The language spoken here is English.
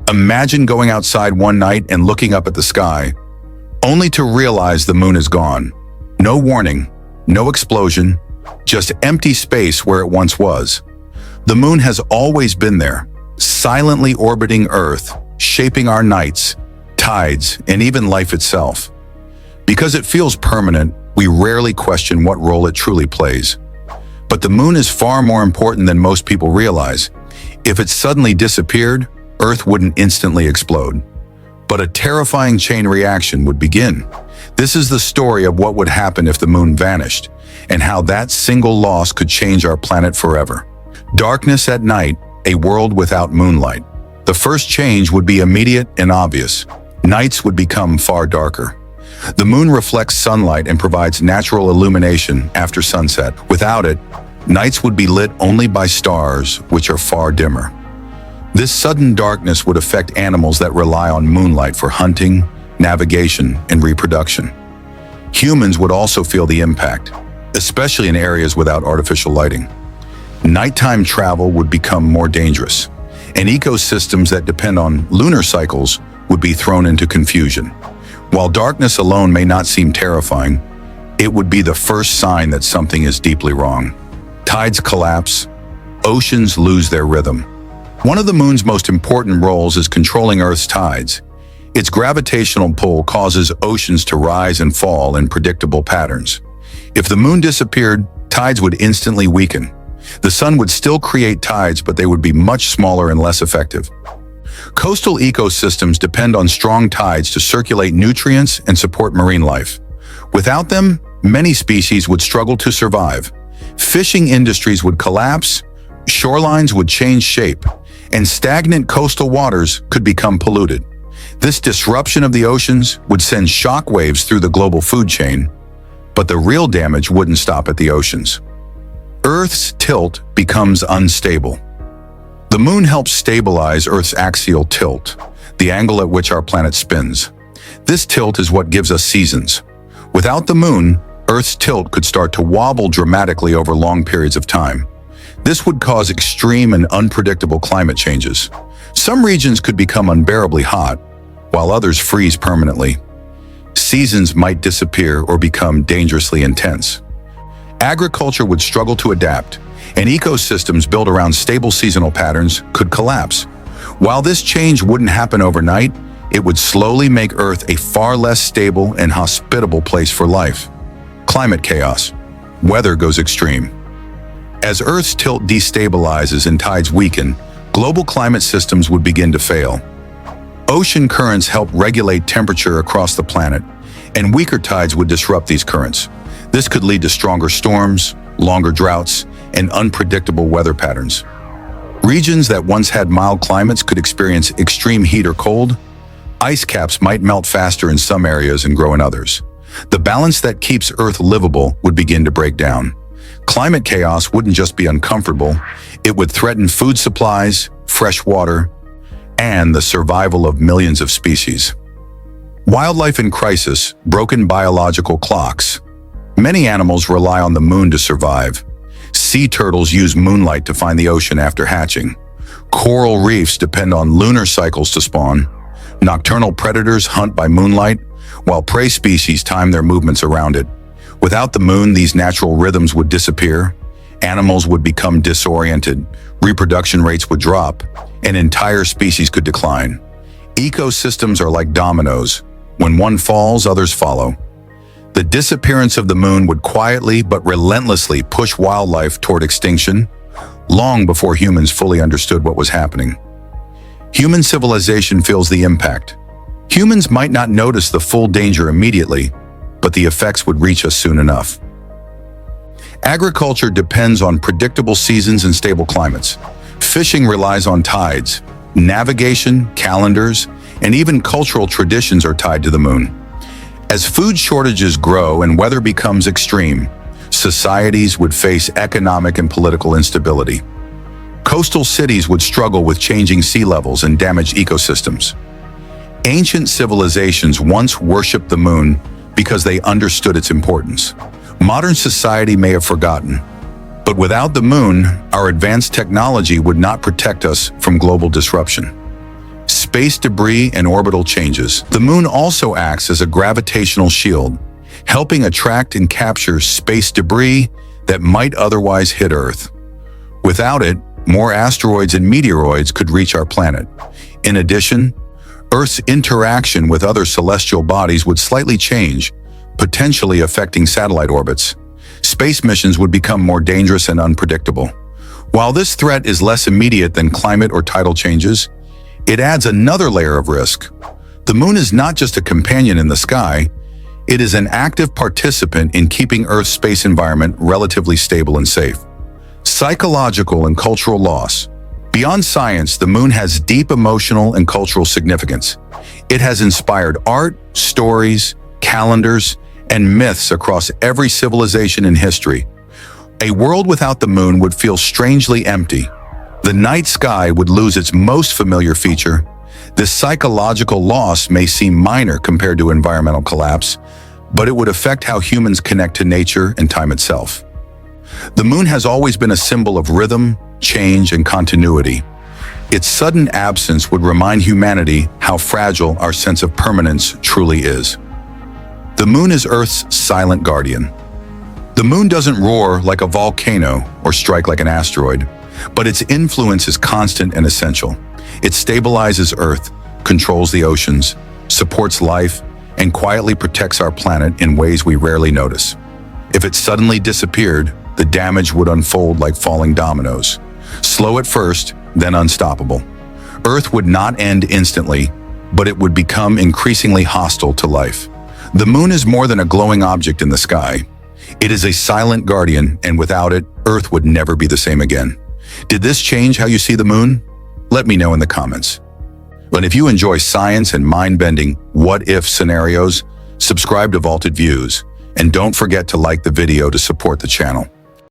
Imagine going outside one night and looking up at the sky, only to realize the moon is gone. No warning, no explosion, just empty space where it once was. The moon has always been there, silently orbiting Earth, shaping our nights, tides, and even life itself. Because it feels permanent, we rarely question what role it truly plays. But the moon is far more important than most people realize. If it suddenly disappeared, Earth wouldn't instantly explode. But a terrifying chain reaction would begin. This is the story of what would happen if the moon vanished, and how that single loss could change our planet forever. Darkness at night, a world without moonlight. The first change would be immediate and obvious. Nights would become far darker. The moon reflects sunlight and provides natural illumination after sunset. Without it, nights would be lit only by stars, which are far dimmer. This sudden darkness would affect animals that rely on moonlight for hunting, navigation, and reproduction. Humans would also feel the impact, especially in areas without artificial lighting. Nighttime travel would become more dangerous, and ecosystems that depend on lunar cycles would be thrown into confusion. While darkness alone may not seem terrifying, it would be the first sign that something is deeply wrong. Tides collapse, oceans lose their rhythm. One of the moon's most important roles is controlling Earth's tides. Its gravitational pull causes oceans to rise and fall in predictable patterns. If the moon disappeared, tides would instantly weaken. The sun would still create tides, but they would be much smaller and less effective. Coastal ecosystems depend on strong tides to circulate nutrients and support marine life. Without them, many species would struggle to survive. Fishing industries would collapse, shorelines would change shape, and stagnant coastal waters could become polluted. This disruption of the oceans would send shockwaves through the global food chain, but the real damage wouldn't stop at the oceans. Earth's tilt becomes unstable. The moon helps stabilize Earth's axial tilt, the angle at which our planet spins. This tilt is what gives us seasons. Without the moon, Earth's tilt could start to wobble dramatically over long periods of time. This would cause extreme and unpredictable climate changes. Some regions could become unbearably hot, while others freeze permanently. Seasons might disappear or become dangerously intense. Agriculture would struggle to adapt, and ecosystems built around stable seasonal patterns could collapse. While this change wouldn't happen overnight, it would slowly make Earth a far less stable and hospitable place for life. Climate chaos. Weather goes extreme. As Earth's tilt destabilizes and tides weaken, global climate systems would begin to fail. Ocean currents help regulate temperature across the planet, and weaker tides would disrupt these currents. This could lead to stronger storms, longer droughts, and unpredictable weather patterns. Regions that once had mild climates could experience extreme heat or cold. Ice caps might melt faster in some areas and grow in others. The balance that keeps Earth livable would begin to break down. Climate chaos wouldn't just be uncomfortable, it would threaten food supplies, fresh water, and the survival of millions of species. Wildlife in crisis, broken biological clocks. Many animals rely on the moon to survive. Sea turtles use moonlight to find the ocean after hatching. Coral reefs depend on lunar cycles to spawn. Nocturnal predators hunt by moonlight, while prey species time their movements around it. Without the moon, these natural rhythms would disappear, animals would become disoriented, reproduction rates would drop, and entire species could decline. Ecosystems are like dominoes. When one falls, others follow. The disappearance of the moon would quietly but relentlessly push wildlife toward extinction, long before humans fully understood what was happening. Human civilization feels the impact. Humans might not notice the full danger immediately, but the effects would reach us soon enough. Agriculture depends on predictable seasons and stable climates. Fishing relies on tides. Navigation, calendars, and even cultural traditions are tied to the moon. As food shortages grow and weather becomes extreme, societies would face economic and political instability. Coastal cities would struggle with changing sea levels and damaged ecosystems. Ancient civilizations once worshipped the moon because they understood its importance. Modern society may have forgotten, but without the moon, our advanced technology would not protect us from global disruption. space debris and orbital changes. The Moon also acts as a gravitational shield, helping attract and capture space debris that might otherwise hit Earth. Without it, more asteroids and meteoroids could reach our planet. In addition, Earth's interaction with other celestial bodies would slightly change, potentially affecting satellite orbits. Space missions would become more dangerous and unpredictable. While this threat is less immediate than climate or tidal changes, it adds another layer of risk. The Moon is not just a companion in the sky, it is an active participant in keeping Earth's space environment relatively stable and safe. Psychological and cultural loss. Beyond science, the Moon has deep emotional and cultural significance. It has inspired art, stories, calendars, and myths across every civilization in history. A world without the Moon would feel strangely empty. The night sky would lose its most familiar feature. This psychological loss may seem minor compared to environmental collapse, but it would affect how humans connect to nature and time itself. The Moon has always been a symbol of rhythm, change, and continuity. Its sudden absence would remind humanity how fragile our sense of permanence truly is. The Moon is Earth's silent guardian. The Moon doesn't roar like a volcano or strike like an asteroid, but its influence is constant and essential. It stabilizes Earth, controls the oceans, supports life, and quietly protects our planet in ways we rarely notice. If it suddenly disappeared, the damage would unfold like falling dominoes. Slow at first, then unstoppable. Earth would not end instantly, but it would become increasingly hostile to life. The Moon is more than a glowing object in the sky. It is a silent guardian, and without it, Earth would never be the same again. Did this change how you see the Moon? Let me know in the comments. But if you enjoy science and mind-bending what-if scenarios, subscribe to Vaulted Views, and don't forget to like the video to support the channel.